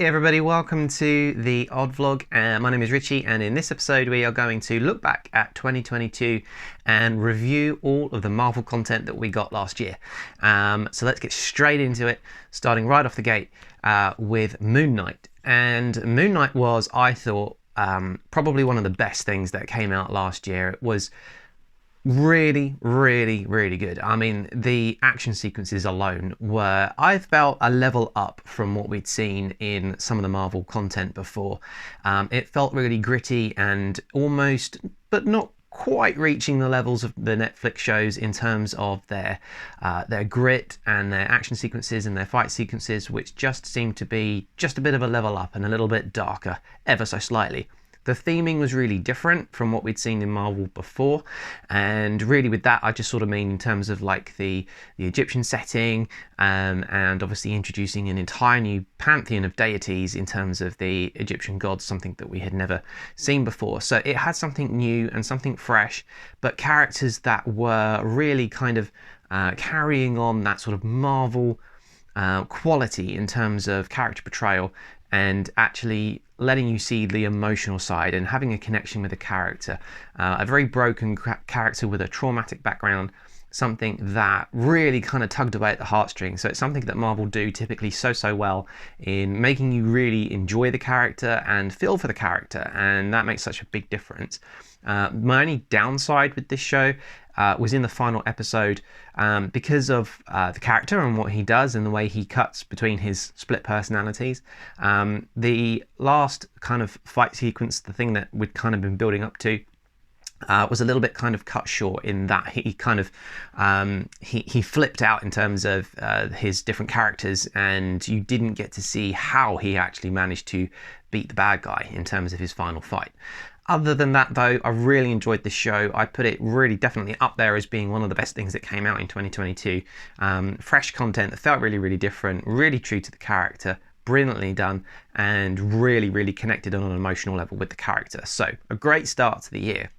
Hey everybody, welcome to the Odd Vlog. My name is Richie, and in this episode we are going to look back at 2022 and review all of the Marvel content that we got last year. So let's get straight into it, starting right off the gate with Moon Knight. And Moon Knight was, I thought, probably one of the best things that came out last year. It was really good. I mean, the action sequences alone were, I felt, a level up from what we'd seen in some of the Marvel content before. It felt really gritty and almost, but not quite, reaching the levels of the Netflix shows in terms of their grit and their action sequences and their fight sequences, which just seemed to be just a bit of a level up and a little bit darker, ever so slightly. The theming was really different from what we'd seen in Marvel before, and really with that I just sort of mean in terms of like the Egyptian setting, and obviously introducing an entire new pantheon of deities in terms of the Egyptian gods, something that we had never seen before. So it had something new and something fresh, but characters that were really kind of carrying on that sort of Marvel quality in terms of character portrayal, and actually letting you see the emotional side and having a connection with a character. A very broken character with a traumatic background, something that really kind of tugged away at the heartstrings. So it's something that Marvel do typically so well in making you really enjoy the character and feel for the character, and that makes such a big difference. My only downside with this show was in the final episode, because of the character and what he does and the way he cuts between his split personalities. The last kind of fight sequence, the thing that we'd kind of been building up to, was a little bit kind of cut short in that he kind of he flipped out in terms of his different characters, and you didn't get to see how he actually managed to beat the bad guy in terms of his final fight. Other than that, though, I really enjoyed this show. I put it really definitely up there as being one of the best things that came out in 2022. Fresh content that felt really different, really true to the character, brilliantly done, and really connected on an emotional level with the character. So a great start to the year.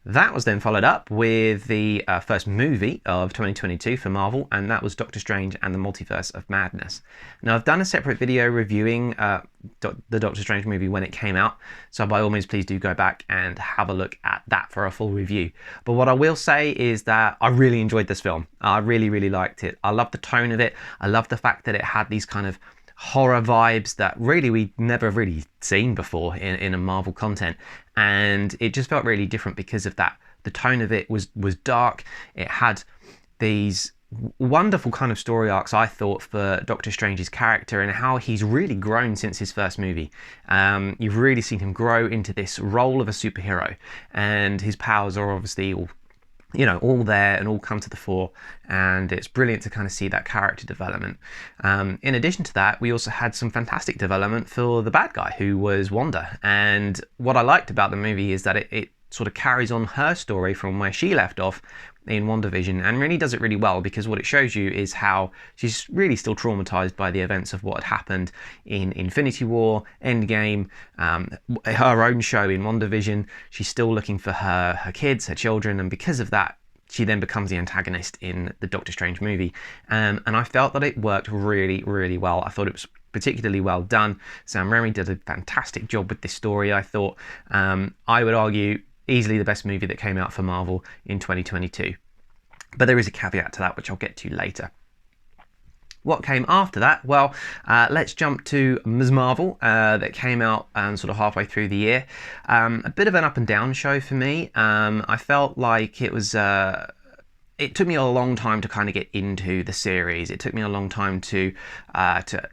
That was then followed up with the first movie of 2022 for Marvel, and that was Doctor Strange and the Multiverse of Madness. Now, I've done a separate video reviewing the Doctor Strange movie when it came out, so by all means please do go back and have a look at that for a full review. But what I will say is that I really enjoyed this film. I really liked it. I love the tone of it. I love the fact that it had these kind of horror vibes that really we'd never really seen before in a Marvel content, and it just felt really different because of that. The tone of it was dark. It had these wonderful kind of story arcs, I thought, for Doctor Strange's character and how he's really grown since his first movie. You've really seen him grow into this role of a superhero, and his powers are obviously all there and all come to the fore, and it's brilliant to kind of see that character development. In addition to that, we also had some fantastic development for the bad guy, who was Wanda, and what I liked about the movie is that it sort of carries on her story from where she left off in WandaVision, and really does it really well, because what it shows you is how she's really still traumatized by the events of what had happened in Infinity War, Endgame, her own show in WandaVision. She's still looking for her kids, her children, and because of that, she then becomes the antagonist in the Doctor Strange movie. And I felt that it worked really well. I thought it was particularly well done. Sam Raimi did a fantastic job with this story, I thought. I would argue easily the best movie that came out for Marvel in 2022. But there is a caveat to that, which I'll get to later. What came after that? Well, let's jump to Ms. Marvel, that came out sort of halfway through the year. A bit of an up and down show for me. I felt like it was... it took me a long time to kind of get into the series. It took me a long time to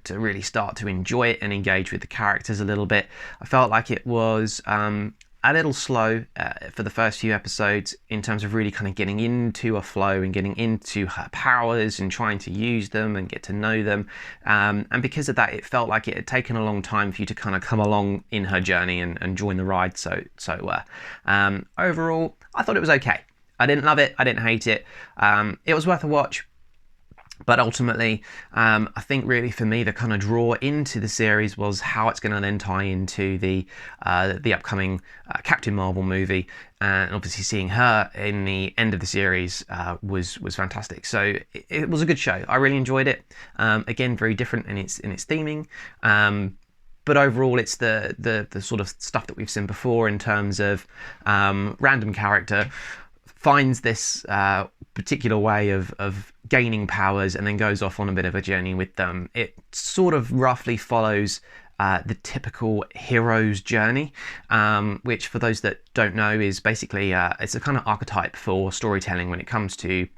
really start to enjoy it and engage with the characters a little bit. I felt like it was a little slow for the first few episodes in terms of really kind of getting into a flow and getting into her powers and trying to use them and get to know them. And because of that, it felt like it had taken a long time for you to kind of come along in her journey and join the ride. Overall, I thought it was okay. I didn't love it. I didn't hate it. It was worth a watch. But ultimately, I think really for me, the kind of draw into the series was how it's going to then tie into the upcoming Captain Marvel movie, and obviously seeing her in the end of the series was fantastic. So it was a good show. I really enjoyed it. Again, very different in its theming. but overall it's the sort of stuff that we've seen before in terms of random character finds this particular way of gaining powers and then goes off on a bit of a journey with them. It sort of roughly follows the typical hero's journey, which for those that don't know is basically it's a kind of archetype for storytelling when it comes to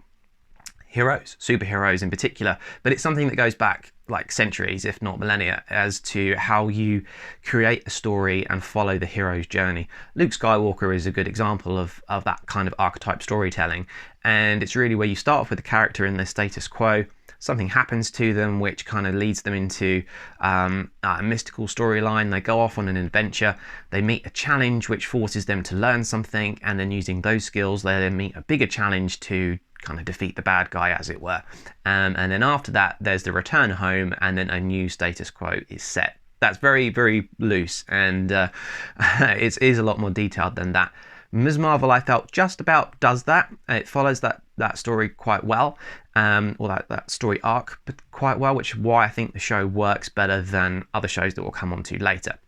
heroes, superheroes in particular, but it's something that goes back like centuries, if not millennia, as to how you create a story and follow the hero's journey. Luke Skywalker is a good example of that kind of archetype storytelling, and it's really where you start off with a character in their status quo, something happens to them which kind of leads them into a mystical storyline. They go off on an adventure, they meet a challenge which forces them to learn something, and then using those skills they then meet a bigger challenge to kind of defeat the bad guy, as it were. And then after that there's the return home, and then a new status quo is set. That's very, very loose, and it is a lot more detailed than that. Ms. Marvel, I felt, just about does that. It follows that story quite well, or that story arc quite well, which is why I think the show works better than other shows that we'll come on to later.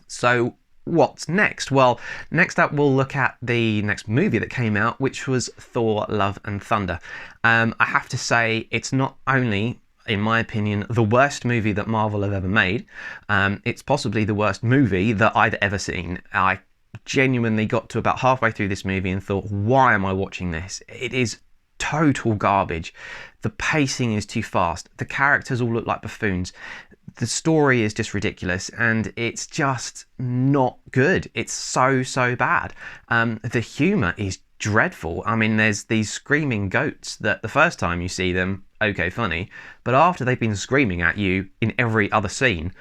So what's next? Well, next up we'll look at the next movie that came out, which was Thor: Love and Thunder. I have to say, it's not only, in my opinion, the worst movie that Marvel have ever made, it's possibly the worst movie that I've ever seen. I genuinely got to about halfway through this movie and thought, why am I watching this? It is total garbage. The pacing is too fast. The characters all look like buffoons. The story is just ridiculous, and it's just not good. It's so bad. The humour is dreadful. I mean, there's these screaming goats that the first time you see them, okay, funny, but after they've been screaming at you in every other scene,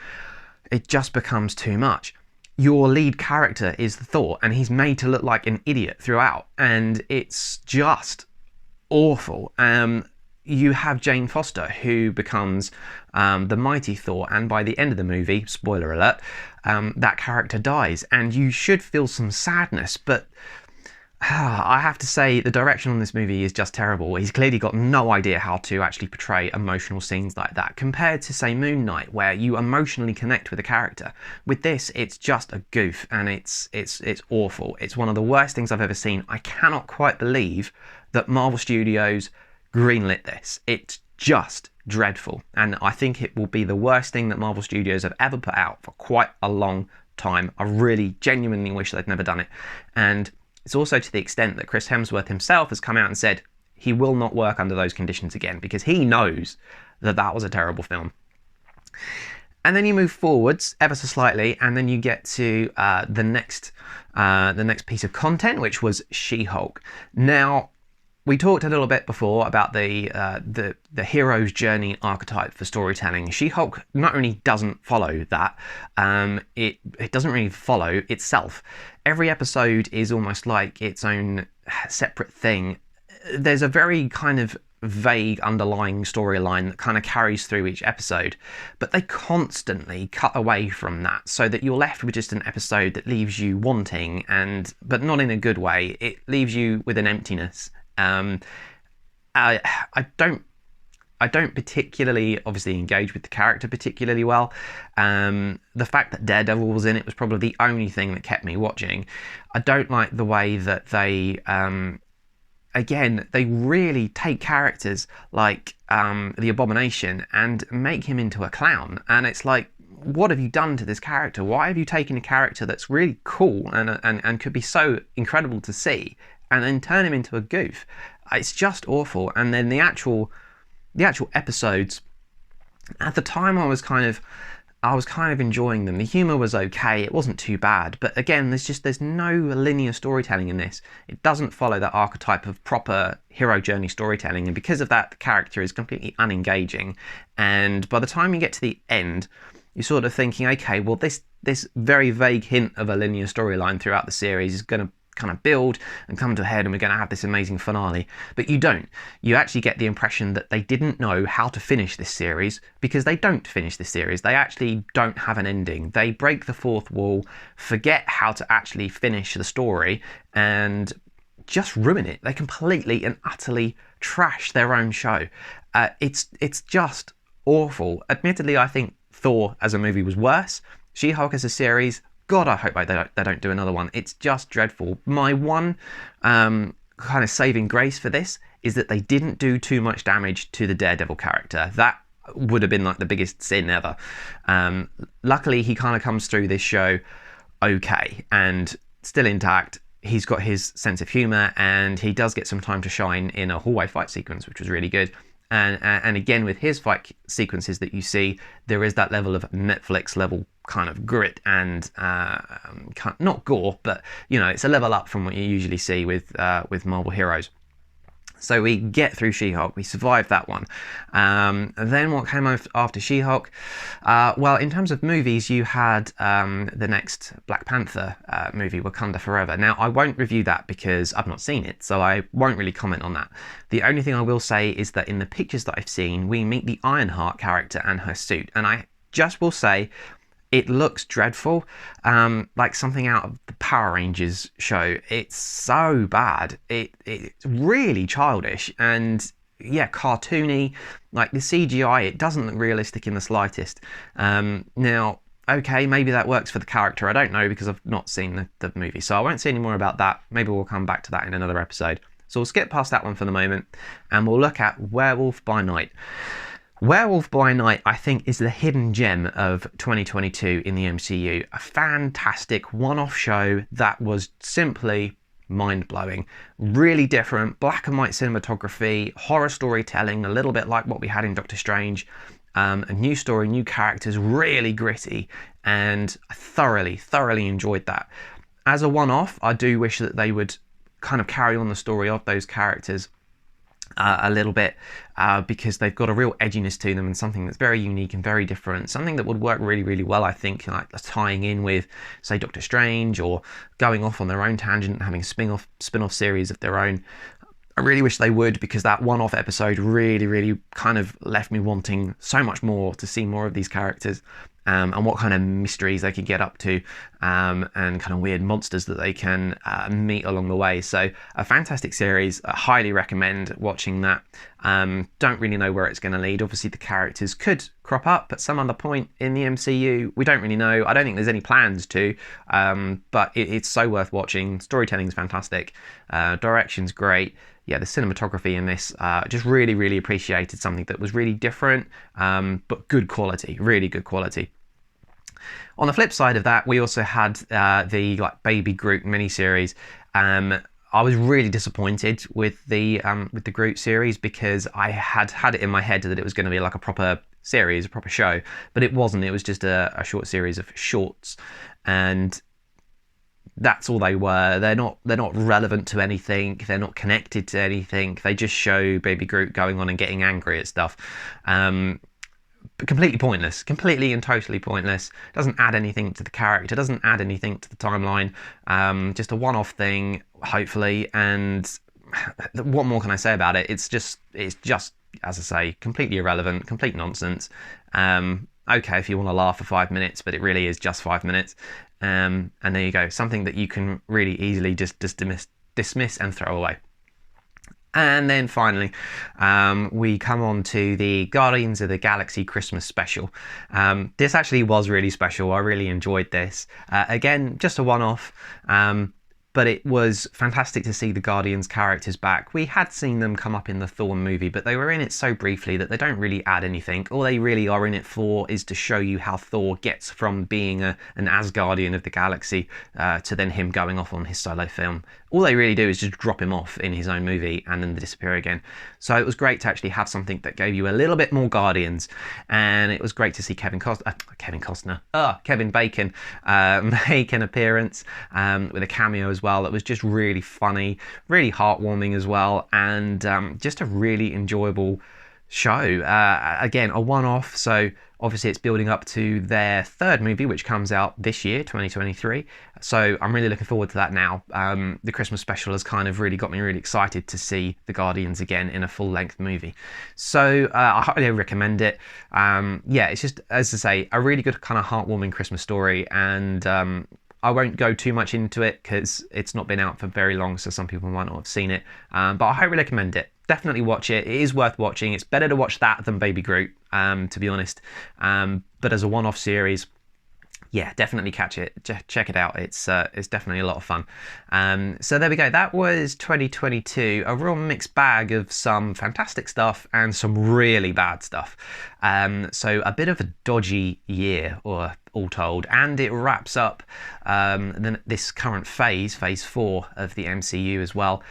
it just becomes too much. Your lead character is Thor, and he's made to look like an idiot throughout, and it's just awful. You have Jane Foster, who becomes the mighty Thor, and by the end of the movie, spoiler alert, that character dies, and you should feel some sadness, but I have to say the direction on this movie is just terrible. He's clearly got no idea how to actually portray emotional scenes like that, compared to, say, Moon Knight, where you emotionally connect with a character. With this, it's just a goof, and it's awful. It's one of the worst things I've ever seen. I cannot quite believe that Marvel Studios greenlit this. It's just dreadful, and I think it will be the worst thing that Marvel Studios have ever put out for quite a long time. I really genuinely wish they'd never done it. And it's also to the extent that Chris Hemsworth himself has come out and said he will not work under those conditions again, because he knows that that was a terrible film. And then you move forwards ever so slightly, and then you get to the next piece of content, which was She-Hulk. Now, we talked a little bit before about the hero's journey archetype for storytelling. She-Hulk not only doesn't follow that, it doesn't really follow itself. Every episode is almost like its own separate thing. There's a very kind of vague underlying storyline that kind of carries through each episode, but they constantly cut away from that, so that you're left with just an episode that leaves you wanting, but not in a good way. It leaves you with an emptiness. I don't particularly obviously engage with the character particularly well. The fact that Daredevil was in it was probably the only thing that kept me watching. I don't like the way that they again, they really take characters like the Abomination and make him into a clown, and it's like, what have you done to this character? Why have you taken a character that's really cool and could be so incredible to see, and then turn him into a goof? It's just awful. And then the actual episodes, at the time I was kind of enjoying them. The humour was okay, it wasn't too bad, but again, there's no linear storytelling in this. It doesn't follow that archetype of proper hero journey storytelling, and because of that, the character is completely unengaging. And by the time you get to the end, you're sort of thinking, okay, well, this very vague hint of a linear storyline throughout the series is going to kind of build and come to a head, and we're going to have this amazing finale. But you don't. You actually get the impression that they didn't know how to finish this series, because they don't finish this series. They actually don't have an ending. They break the fourth wall, forget how to actually finish the story, and just ruin it. They completely and utterly trash their own show. It's just awful. Admittedly, I think Thor as a movie was worse. She-Hulk as a series, God, I hope they don't do another one. It's just dreadful. My one kind of saving grace for this is that they didn't do too much damage to the Daredevil character. That would have been like the biggest sin ever. Luckily, he kind of comes through this show okay and still intact. He's got his sense of humour, and he does get some time to shine in a hallway fight sequence, which was really good. And again, with his fight sequences that you see, there is that level of Netflix level kind of grit and not gore, but you know, it's a level up from what you usually see with Marvel heroes. So we get through She-Hulk, we survived that one. And then what came after She-Hulk? Well, in terms of movies, you had the next Black Panther movie, Wakanda Forever. Now, I won't review that because I've not seen it, so I won't really comment on that. The only thing I will say is that in the pictures that I've seen, we meet the Ironheart character and her suit. And I just will say, it looks dreadful, like something out of the Power Rangers show. It's so bad. It's really childish and, yeah, cartoony. Like the CGI, it doesn't look realistic in the slightest. Now, okay, maybe that works for the character. I don't know because I've not seen the movie, so I won't say any more about that. Maybe we'll come back to that in another episode. So we'll skip past that one for the moment, and we'll look at Werewolf by Night. Werewolf by Night, I think, is the hidden gem of 2022 in the MCU. A fantastic one-off show that was simply mind-blowing. Really different, black and white cinematography, horror storytelling, a little bit like what we had in Doctor Strange. A new story, new characters, really gritty, and I thoroughly enjoyed that. As a one-off, I do wish that they would kind of carry on the story of those characters a little bit, because they've got a real edginess to them and something that's very unique and very different, something that would work really well, I think, like tying in with, say, Doctor Strange, or going off on their own tangent and having a spin-off series of their own. I really wish they would, because that one-off episode really kind of left me wanting so much more, to see more of these characters, and what kind of mysteries they could get up to, and kind of weird monsters that they can meet along the way. So a fantastic series. I highly recommend watching that. Don't really know where it's going to lead. Obviously the characters could crop up at some other point in the MCU. We don't really know. I don't think there's any plans to, but it's so worth watching. Storytelling's fantastic. Direction's great. Yeah, the cinematography in this, just really appreciated something that was really different, but good quality, really good quality. On the flip side of that, we also had the Baby Groot miniseries. I was really disappointed with the Groot series, because I had it in my head that it was going to be like a proper series, a proper show, but it wasn't. It was just a short series of shorts, and that's all they were. They're not relevant to anything. They're not connected to anything. They just show Baby Groot going on and getting angry at stuff. But completely pointless. Completely and totally pointless. Doesn't add anything to the character. Doesn't add anything to the timeline. Just a one-off thing, hopefully. And what more can I say about it? It's just, as I say, completely irrelevant. Complete nonsense. Okay, if you want to laugh for 5 minutes, but it really is just 5 minutes. And there you go, something that you can really easily just dismiss and throw away. And then finally, we come on to the Guardians of the Galaxy Christmas special. This actually was really special. I really enjoyed this. Again, just a one-off. But it was fantastic to see the Guardians characters back. We had seen them come up in the Thor movie, but they were in it so briefly that they don't really add anything. All they really are in it for is to show you how Thor gets from being an Asgardian of the galaxy to then him going off on his solo film. All they really do is just drop him off in his own movie and then disappear again. So it was great to actually have something that gave you a little bit more Guardians, and it was great to see Kevin Bacon make an appearance with a cameo as well. That was just really funny, really heartwarming as well, and just a really enjoyable show. Again, a one-off, so obviously it's building up to their third movie, which comes out this year, 2023. So I'm really looking forward to that now. The Christmas special has kind of really got me really excited to see the Guardians again in a full-length movie. So I highly recommend it. Yeah, it's just, as I say, a really good kind of heartwarming Christmas story, and I won't go too much into it because it's not been out for very long, so some people might not have seen it. But I highly recommend it. definitely watch it. It is worth watching. It's better to watch that than Baby Groot, to be honest. But as a one-off series, yeah, definitely catch it. Check it out. It's definitely a lot of fun. So there we go. That was 2022. A real mixed bag of some fantastic stuff and some really bad stuff. So a bit of a dodgy year, or all told, and it wraps up this current phase 4 of the MCU as well,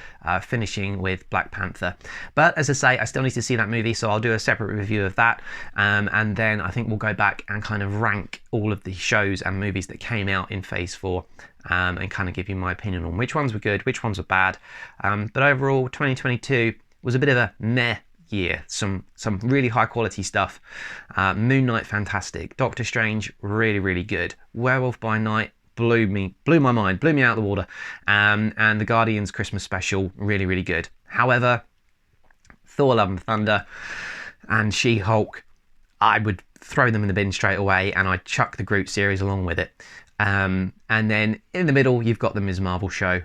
finishing with Black Panther. But as I say, I still need to see that movie, so I'll do a separate review of that, and then I think we'll go back and kind of rank all of the shows and movies that came out in phase 4, and kind of give you my opinion on which ones were good, which ones were bad. But overall, 2022 was a bit of a meh year. Some really high quality stuff. Moon Knight, fantastic. Doctor Strange, really, really good. Werewolf by Night blew my mind, blew me out of the water. And the Guardians Christmas special, really, really good. However, Thor: Love and Thunder and She-Hulk, I would throw them in the bin straight away, and I'd chuck the Groot series along with it. And then in the middle, you've got the Ms. Marvel show.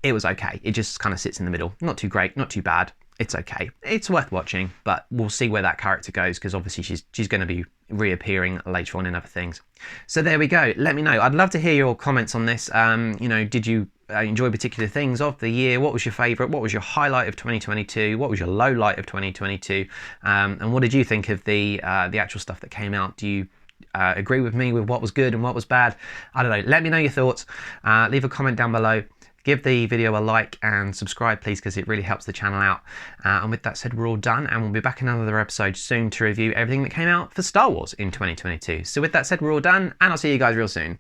It was okay. It just kind of sits in the middle. Not too great, not too bad. It's okay. It's worth watching, but we'll see where that character goes, because obviously she's going to be reappearing later on in other things. So there we go. Let me know. I'd love to hear your comments on this. Did you enjoy particular things of the year? What was your favourite? What was your highlight of 2022? What was your low light of 2022? And what did you think of the actual stuff that came out? Do you agree with me with what was good and what was bad? I don't know. Let me know your thoughts. Leave a comment down below. Give the video a like and subscribe, please, because it really helps the channel out. And with that said, we're all done, and we'll be back in another episode soon to review everything that came out for Star Wars in 2022. So with that said, we're all done, and I'll see you guys real soon.